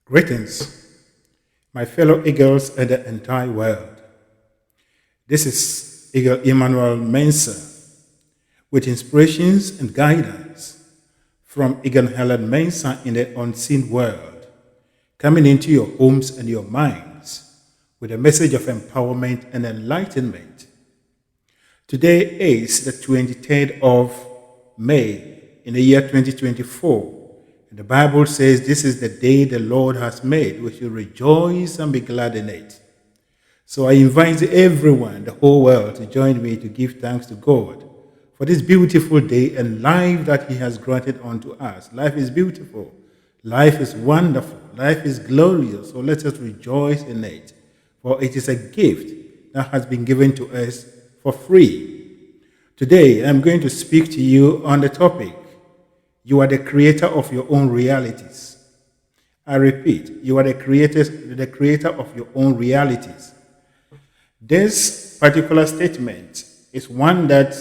Greetings, my fellow eagles and the entire world. This is Eagle Emmanuel Mensah with inspirations and guidance from Eagle Helen Mensah in the unseen world, coming into your homes and your minds with a message of empowerment and enlightenment. Today is the 23rd of May in the year 2024. And the Bible says this is the day the Lord has made. We should rejoice and be glad in it. So I invite everyone, the whole world, to join me to give thanks to God for this beautiful day and life that He has granted unto us. Life is beautiful. Life is wonderful. Life is glorious. So let us rejoice in it. For it is a gift that has been given to us for free. Today I'm going to speak to you on the topic, you are the creator of your own realities. I repeat, you are the creator of your own realities. This particular statement is one that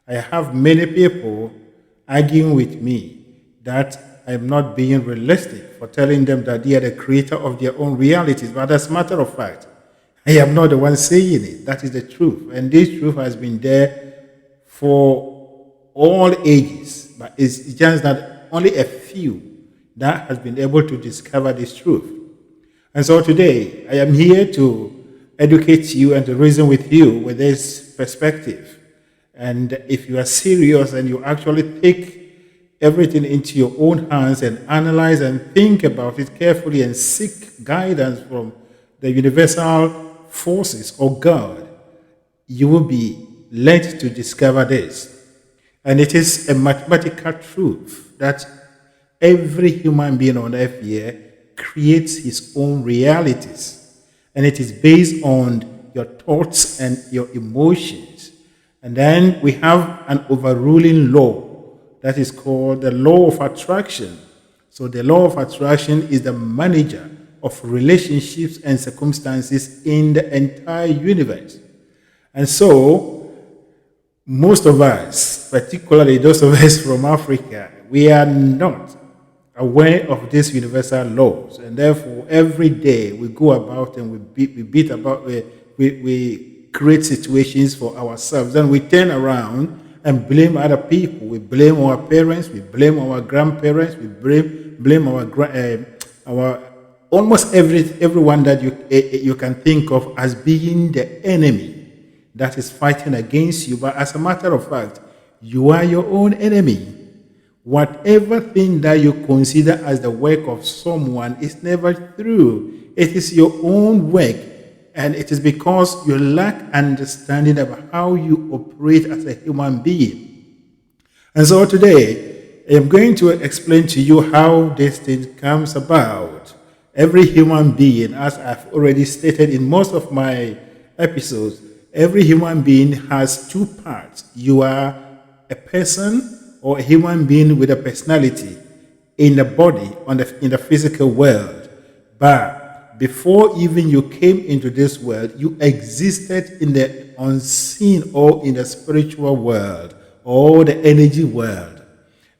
I have many people arguing with me that I am not being realistic for telling them that they are the creator of their own realities. But as a matter of fact, I am not the one saying it. That is the truth. And this truth has been there for all ages. But it's just that only a few that has been able to discover this truth. And so today, I am here to educate you and to reason with you with this perspective. And if you are serious and you actually take everything into your own hands and analyze and think about it carefully and seek guidance from the universal forces or God, you will be led to discover this. And it is a mathematical truth that every human being on earth here creates his own realities. And it is based on your thoughts and your emotions. And then we have an overruling law that is called the law of attraction. So the law of attraction is the manager of relationships and circumstances in the entire universe. And so most of us, particularly those of us from Africa, we are not aware of these universal laws, and therefore every day we go about and we create situations for ourselves, and we turn around and blame other people. We blame our parents, we blame our grandparents, we blame our almost everyone that you can think of as being the enemy that is fighting against you. But as a matter of fact, you are your own enemy. Whatever thing that you consider as the work of someone is never true. It is your own work, and it is because you lack understanding about how you operate as a human being. And so today, I am going to explain to you how this thing comes about. Every human being, as I've already stated in most of my episodes, every human being has two parts. You are a person or a human being with a personality in the body, in the physical world. But before even you came into this world, you existed in the unseen or in the spiritual world or the energy world.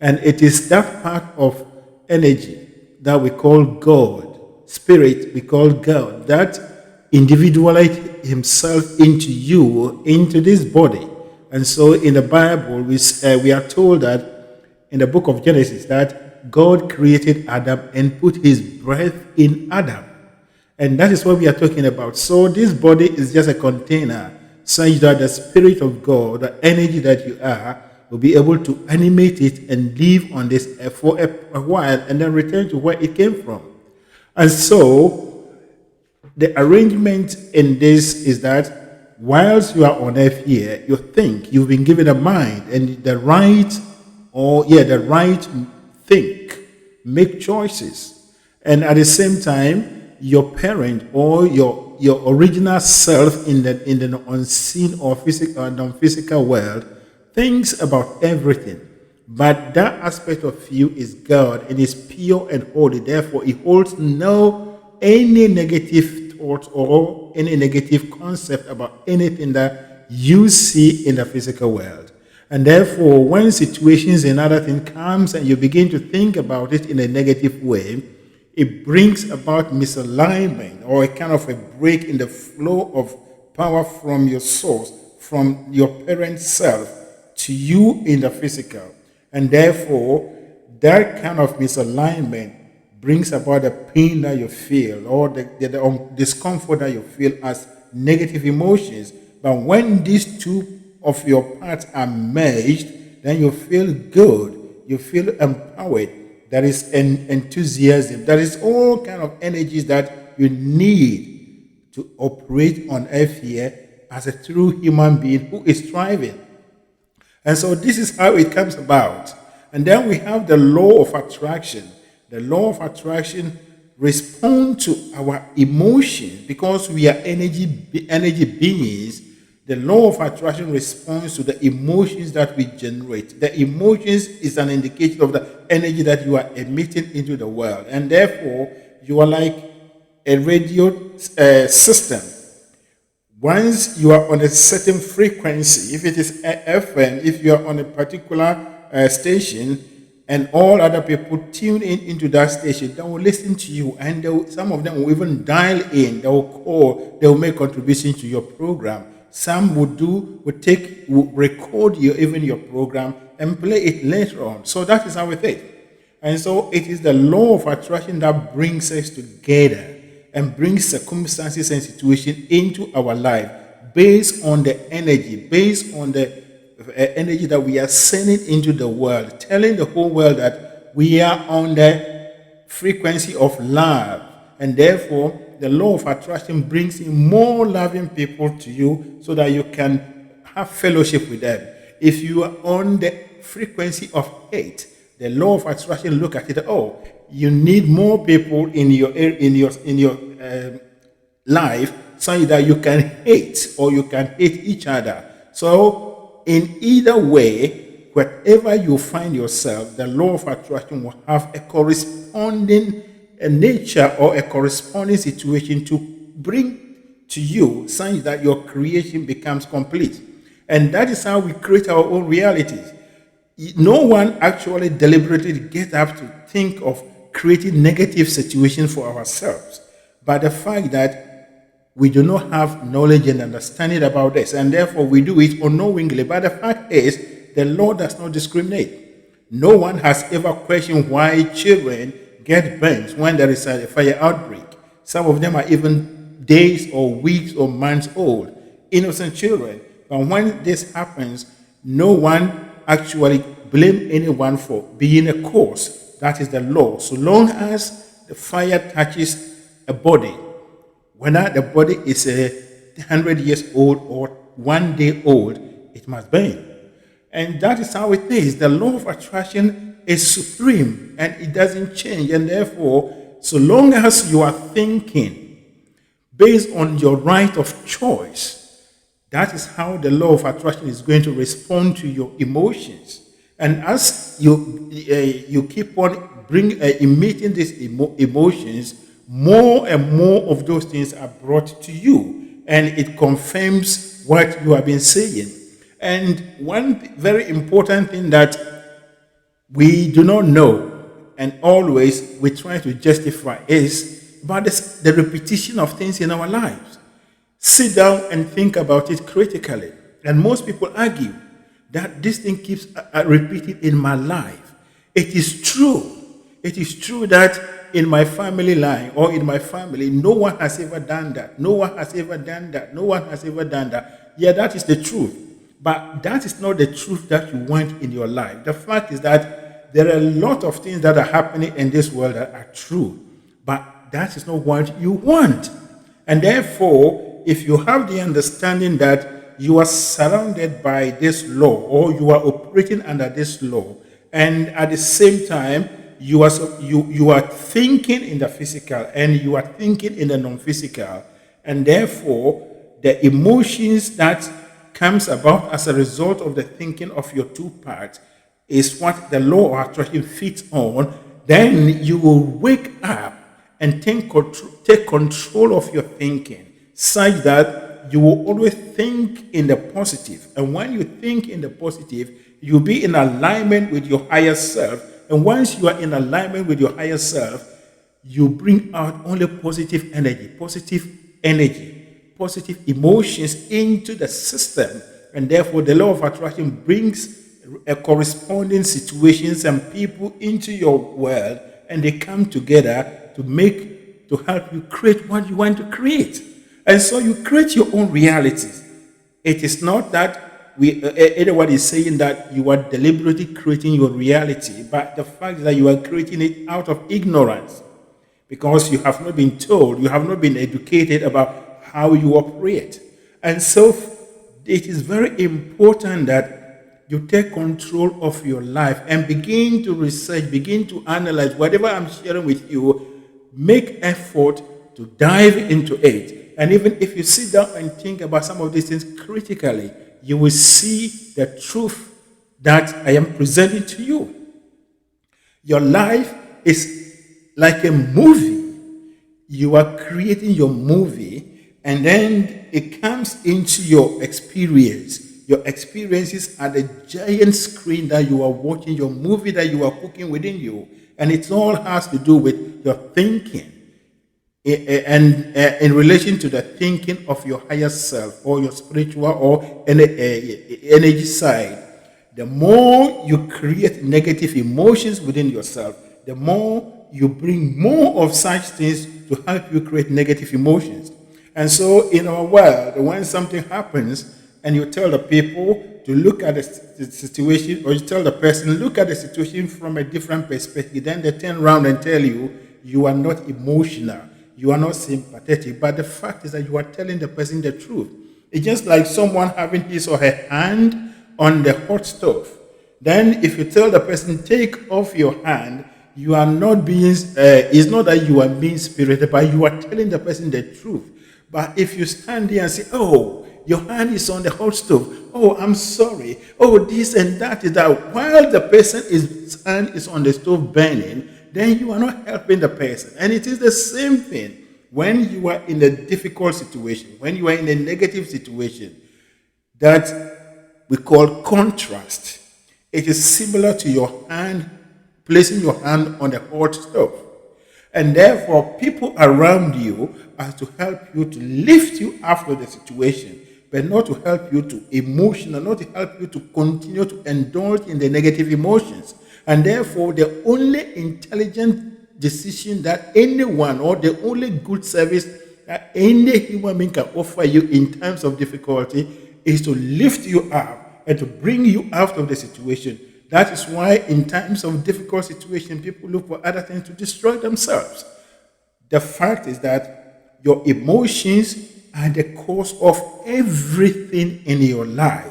And it is that part of energy that we call God, spirit we call God, that individualized himself into you, into this body. And so in the Bible, we are told that in the book of Genesis that God created Adam and put his breath in Adam. And that is what we are talking about. So this body is just a container such that the Spirit of God, the energy that you are, will be able to animate it and live on this for a while and then return to where it came from. And so the arrangement in this is that whilst you are on earth here, you think you've been given a mind and the right think, make choices. And at the same time, your parent or your original self in the unseen or physical or non-physical world thinks about everything. But that aspect of you is God and is pure and holy. Therefore, it holds any negative thoughts or any negative concept about anything that you see in the physical world. And therefore, when situations and other things comes and you begin to think about it in a negative way, it brings about misalignment or a kind of a break in the flow of power from your source, from your parent self to you in the physical. And therefore, that kind of misalignment brings about the pain that you feel or the discomfort that you feel as negative emotions. But when these two of your parts are merged, then you feel good, you feel empowered. There is an enthusiasm. There is all kind of energies that you need to operate on earth here as a true human being who is striving. And so this is how it comes about. And then we have the law of attraction. The law of attraction responds to our emotions because we are energy beings. The law of attraction responds to the emotions that we generate. The emotions is an indication of the energy that you are emitting into the world. And therefore, you are like a radio system. Once you are on a certain frequency, if it is FM, if you are on a particular station, and all other people tune in into that station, they will listen to you, and some of them will even dial in, they will call, they will make contributions to your program. Some will record even your program and play it later on. So that is how it is. And so it is the law of attraction that brings us together and brings circumstances and situations into our life based on the energy, based on the energy that we are sending into the world, telling the whole world that we are on the frequency of love. And therefore, the law of attraction brings in more loving people to you so that you can have fellowship with them. If you are on the frequency of hate, the law of attraction look at it. Oh, you need more people in your life so that you can hate or you can hate each other. So, in either way, wherever you find yourself, the law of attraction will have a corresponding nature or a corresponding situation to bring to you, such that your creation becomes complete. And that is how we create our own realities. No one actually deliberately gets up to think of creating negative situations for ourselves. But the fact that we do not have knowledge and understanding about this, and therefore we do it unknowingly. But the fact is, the Lord does not discriminate. No one has ever questioned why children get burns when there is a fire outbreak. Some of them are even days or weeks or months old, innocent children. But when this happens, no one actually blame anyone for being a cause. That is the law. So long as the fire touches a body, whether the body is 100 years old or 1 day old, it must burn. And that is how it is. The law of attraction is supreme and it doesn't change. And therefore, so long as you are thinking based on your right of choice, that is how the law of attraction is going to respond to your emotions. And as you keep on emitting these emotions, more and more of those things are brought to you, and it confirms what you have been saying. And one very important thing that we do not know, and always we try to justify, is about the repetition of things in our lives. Sit down and think about it critically. And most people argue that this thing keeps repeating in my life. It is true. It is true that in my family line or in my family, no one has ever done that. No one has ever done that. No one has ever done that. Yeah, that is the truth. But that is not the truth that you want in your life. The fact is that there are a lot of things that are happening in this world that are true. But that is not what you want. And therefore, if you have the understanding that you are surrounded by this law or you are operating under this law, and at the same time, you are thinking in the physical and you are thinking in the non-physical, and therefore the emotions that comes about as a result of the thinking of your two parts is what the law of attraction fits on, then you will wake up and take control of your thinking such that you will always think in the positive. And when you think in the positive, you'll be in alignment with your higher self. And once you are in alignment with your higher self, you bring out only positive emotions into the system. And therefore, the law of attraction brings a corresponding situations and people into your world, and they come together to help you create what you want to create. And so you create your own realities. It is not that anyone is saying that you are deliberately creating your reality, but the fact that you are creating it out of ignorance because you have not been told, you have not been educated about how you operate. And so it is very important that you take control of your life and begin to research, begin to analyze whatever I'm sharing with you, make effort to dive into it. And even if you sit down and think about some of these things critically, you will see the truth that I am presenting to you. Your life is like a movie. You are creating your movie, and then it comes into your experience. Your experiences are the giant screen that you are watching, your movie that you are cooking within you. And it all has to do with your thinking. And in relation to the thinking of your higher self or your spiritual or energy side, the more you create negative emotions within yourself, the more you bring more of such things to help you create negative emotions. And so in our world, when something happens and you tell the people to look at the situation, or you tell the person, look at the situation from a different perspective, then they turn around and tell you, you are not emotional, you are not sympathetic. But the fact is that you are telling the person the truth. It's just like someone having his or her hand on the hot stove. Then if you tell the person, take off your hand, you are not being, it's not that you are being spirited, but you are telling the person the truth. But if you stand there and say, oh, your hand is on the hot stove, oh, I'm sorry, oh, this and that is that, while the person's hand is on the stove burning, then you are not helping the person. And it is the same thing when you are in a difficult situation, when you are in a negative situation that we call contrast. It is similar to your hand, placing your hand on the hot stove. And therefore, people around you are to help you to lift you out of the situation, but not to help you to emotional, not to help you to continue to indulge in the negative emotions. And therefore, the only intelligent decision that anyone, or the only good service that any human being can offer you in times of difficulty, is to lift you up and to bring you out of the situation. That is why in times of difficult situation, people look for other things to destroy themselves. The fact is that your emotions are the cause of everything in your life.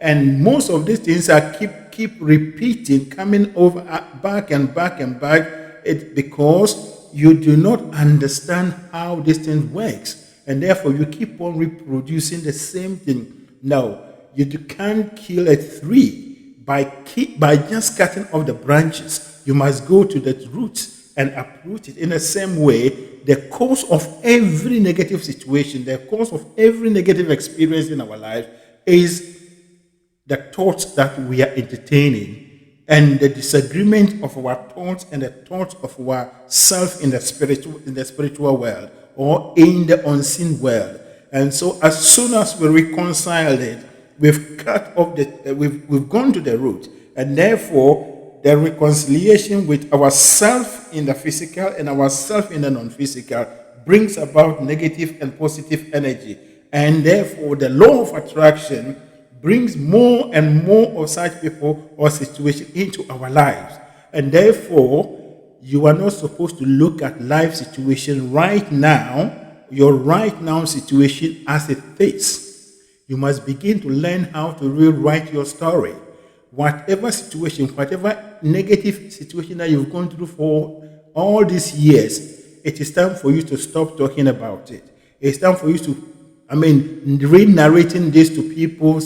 And most of these things are keep repeating, coming over back and back and back. It's because you do not understand how this thing works. And therefore, you keep on reproducing the same thing. Now, you can't kill a tree by just cutting off the branches. You must go to the roots and uproot it. In the same way, the cause of every negative situation, the cause of every negative experience in our life is the thoughts that we are entertaining and the disagreement of our thoughts and the thoughts of our self in the spiritual world or in the unseen world. And so as soon as we reconcile it, we've cut off we've gone to the root, and therefore the reconciliation with ourself in the physical and ourself in the non-physical brings about negative and positive energy. And therefore the law of attraction brings more and more of such people or situations into our lives. And therefore, you are not supposed to look at life situation right now, your right now situation as it is. You must begin to learn how to rewrite your story. Whatever situation, whatever negative situation that you've gone through for all these years, it is time for you to stop talking about it. It's time for you to re-narrating this to people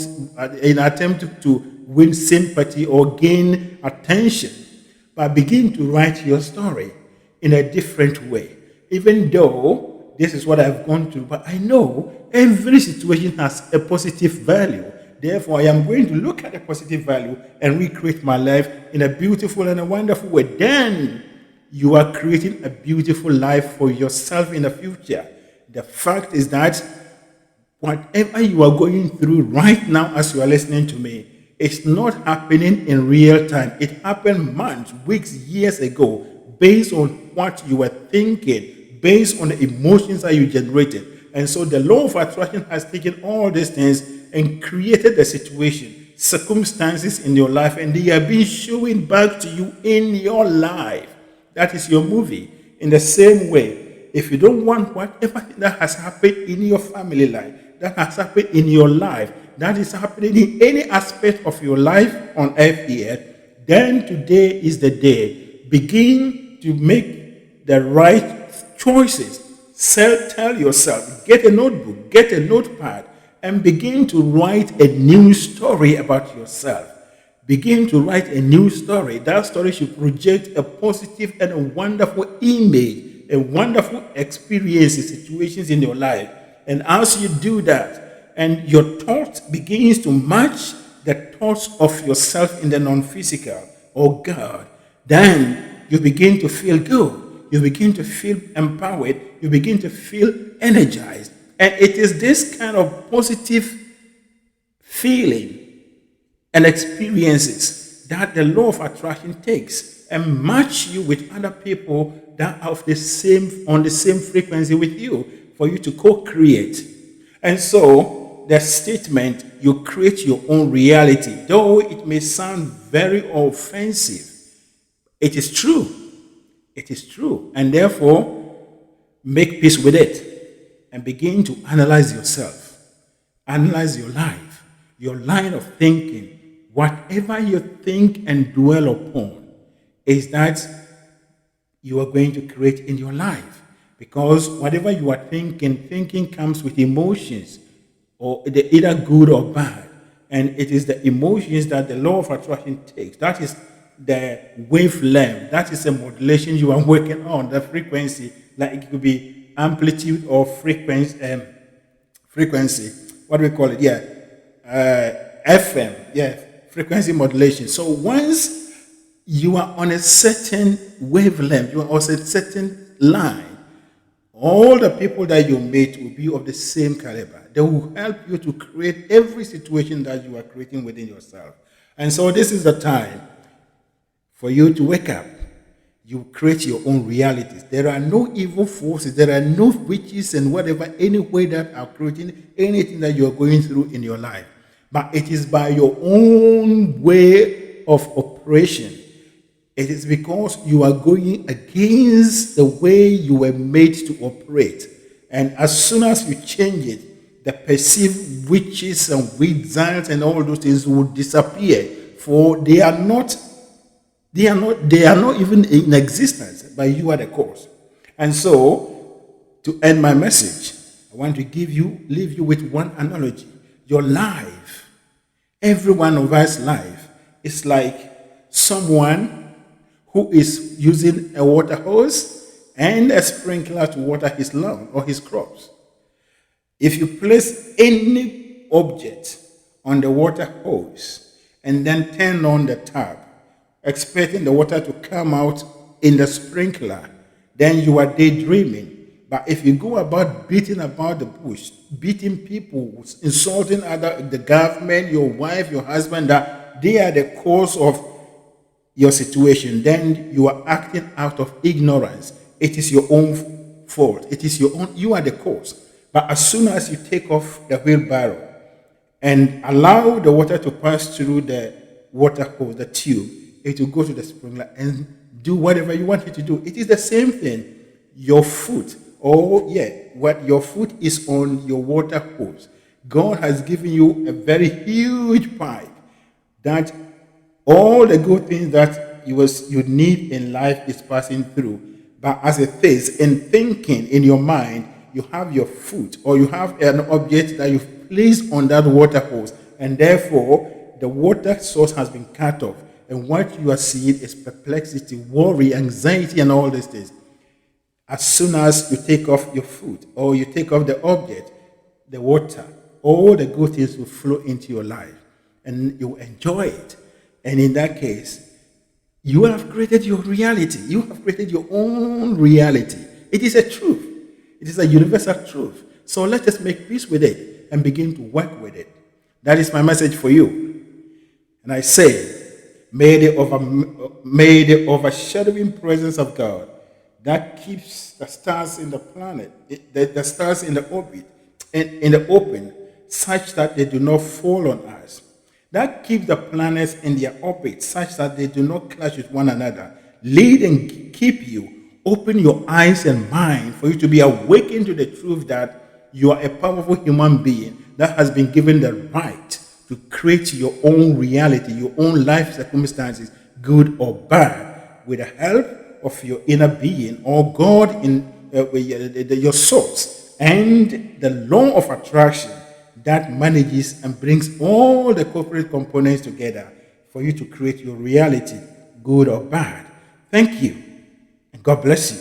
in an attempt to win sympathy or gain attention. But begin to write your story in a different way. Even though this is what I've gone through, but I know every situation has a positive value. Therefore, I am going to look at the positive value and recreate my life in a beautiful and a wonderful way. Then you are creating a beautiful life for yourself in the future. The fact is that whatever you are going through right now as you are listening to me, it's not happening in real time. It happened months, weeks, years ago, based on what you were thinking, based on the emotions that you generated. And so the law of attraction has taken all these things and created the situation, circumstances in your life, and they are being shown back to you in your life. That is your movie. In the same way, if you don't want whatever that has happened in your family life, that has happened in your life, that is happening in any aspect of your life on earth here, then today is the day. Begin to make the right choices. Tell yourself, get a notebook, get a notepad, and begin to write a new story about yourself. Begin to write a new story. That story should project a positive and a wonderful image, a wonderful experiences, situations in your life. And as you do that, and your thought begins to match the thoughts of yourself in the non-physical or God, then you begin to feel good. You begin to feel empowered. You begin to feel energized. And it is this kind of positive feeling and experiences that the law of attraction takes and match you with other people that are on the same frequency with you for you to co-create. And so the statement, you create your own reality, though it may sound very offensive, it is true. It is true. And therefore, make peace with it and begin to analyze yourself. Analyze your life, your line of thinking. Whatever you think and dwell upon is that you are going to create in your life. Because whatever you are thinking comes with emotions, or they're either good or bad. And it is the emotions that the law of attraction takes. That is the wavelength. That is the modulation you are working on, the frequency. Like it could be amplitude or frequency. What do we call it? Yeah. FM. Yeah. Frequency modulation. So once you are on a certain wavelength, you are on a certain line, all the people that you meet will be of the same caliber. They will help you to create every situation that you are creating within yourself. And so this is the time for you to wake up. You create your own realities. There are no evil forces. There are no witches and whatever, any way that are creating anything that you are going through in your life. But it is by your own way of operation. It is because you are going against the way you were made to operate. And as soon as you change it, the perceived witches and wizards and all those things will disappear. For they are not even in existence, but you are the cause. And so, to end my message, I want to leave you with one analogy. Your life, every one of us' life, is like someone who is using a water hose and a sprinkler to water his lawn or his crops. If you place any object on the water hose and then turn on the tap, expecting the water to come out in the sprinkler, then you are daydreaming. But if you go about beating about the bush, beating people, insulting the government, your wife, your husband, that they are the cause of your situation, then you are acting out of ignorance. It is your own fault. It is you are the cause. But as soon as you take off the wheelbarrow and allow the water to pass through the water hose, the tube, it will go to the sprinkler and do whatever you want it to do. It is the same thing. Your foot, what your foot is on your water hose. God has given you a very huge pipe that all the good things that you need in life is passing through. But as it is, in thinking in your mind, you have your foot or you have an object that you've placed on that water hose, and therefore the water source has been cut off. And what you are seeing is perplexity, worry, anxiety, and all these things. As soon as you take off your foot or you take off the object, the water, all the good things will flow into your life and you enjoy it. And in that case, You have created your reality. You have created your own reality. It is a truth. It is a universal truth. So let us make peace with it and begin to work with it. That is my message for you. And I say, may the overshadowing presence of God that keeps the stars in the planet, the stars in the orbit, in the open, such that they do not fall on us. That keeps the planets in their orbit, such that they do not clash with one another. Lead and keep you. Open your eyes and mind for you to be awakened to the truth that you are a powerful human being that has been given the right to create your own reality, your own life circumstances, good or bad, with the help of your inner being or God in your source and the law of attraction that manages and brings all the corporate components together for you to create your reality, good or bad. Thank you, and God bless you.